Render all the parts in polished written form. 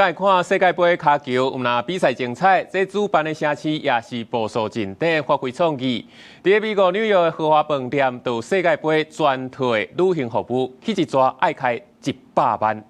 該看世界盃腳球，那比賽精彩，這主辦的城市也是步數真短，發揮創意。在美國紐約的豪華飯店，到世界盃全體旅行服務，去一抓愛開100萬。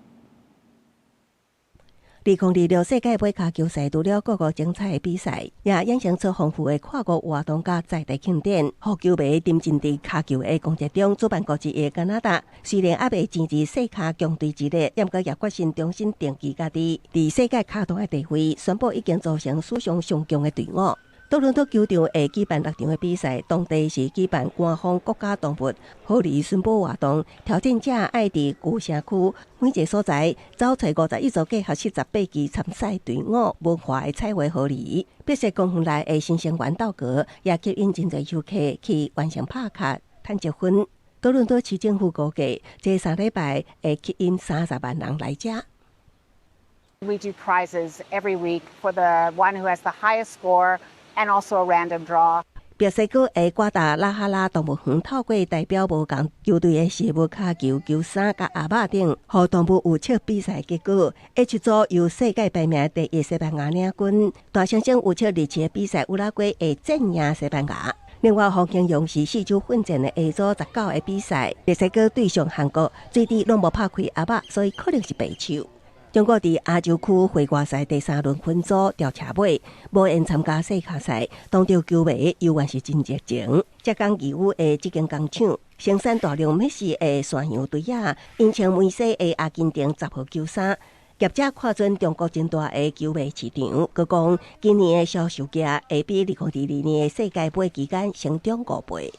2026世界盃腳球賽除了各個精彩的比賽，也衍生出豐富的跨國活動甲在地慶典。互球迷沉浸佇腳球的光節中，主辦國之一加拿大雖然還未支持世界強隊之列，也閣也決心重新定義家己佇世界腳壇的地位，宣布已經組成史上上強的隊伍。多倫多球場會舉辦6場的比賽，當地是舉辦官方國家動物福利宣布活動，挑戰者愛佇舊城區每一個所在找找51組計合78支參賽隊伍文化的彩繪福利。白色公園內的新生源鬥格也吸引真濟遊客去完成拍卡賺積分。多倫多市政府估計，這3禮拜會吸引30萬人來遮。We do prizes every week for the one who has the highest score. And also a random draw. 白色谷的瓜達拉哈拉動物園透過代表無同球隊的食物卡球、球衫、甲鴨肉等，和動物有測比賽結果。H 組由世界排名第1西班牙領軍，大猩猩有測日期的比賽烏拉圭會戰贏西班牙。另外，黃金勇士4球奮戰的 A 組19的比賽，白色谷對上韓國，最低攏無拍開鴨肉，所以可能是白手。中國佇亞洲區會外賽第3輪分組調查尾，無緣參加世界賽，當地球迷猶原是真熱情。浙江義烏的這間工廠生產大量美式的山羊隊啊，因穿梅西的阿根廷10號球衫。業者看準中國真大的球迷市場，佮講今年的銷售額會比2022年的世界盃期間成長5倍。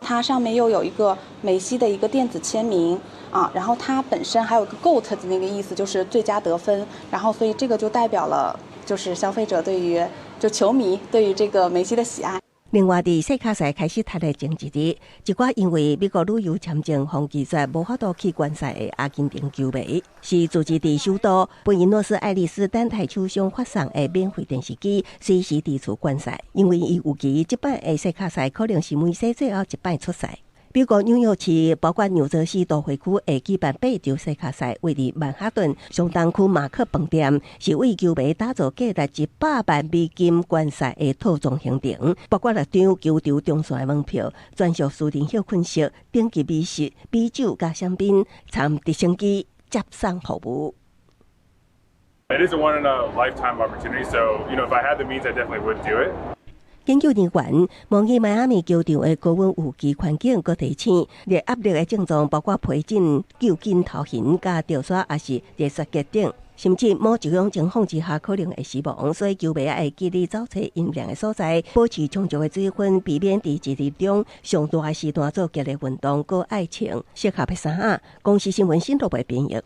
它上面又有一個梅西的一個電子簽名啊，然後它本身還有個 GOAT 的那個意思，就是最佳得分，然後所以這個就代表了就是消費者對於就球迷對於這個梅西的喜愛。另外，佇世界賽開始踢的前一日，一寡因為美國旅遊簽證封拒絕無法度去觀賽的阿根廷球迷，是自治地首都布宜諾斯艾利斯等台球商發送的免費電視機，隨時佇厝觀賽，因為伊有期這擺的世界賽可能是梅西最後一擺出賽。美國紐約市包括紐澤西都會區會舉辦8場世界賽，位於曼哈頓相當區馬克飯店，是為球迷打造價值100萬美金觀賽的套裝行程，包括6張球場中線的門票、專屬私人休困室、頂級美食、啤酒加香檳、參直升機接送服務。It is a one in a lifetime opportunity, so if I had the means, I definitely would do it. 研究人員模擬邁阿密球場的高溫雨季環境，佮提醒熱壓力的症狀，包括皮疹、揪筋、頭暈、加掉刷，也是熱衰竭等，甚至某一種情況之下可能會死亡。所以球迷要記得找找陰涼的所在，保持充足的水分，避免佇一日中上大的時段做劇烈運動，佮愛穿適合的衫。公視新聞新竹的編譯。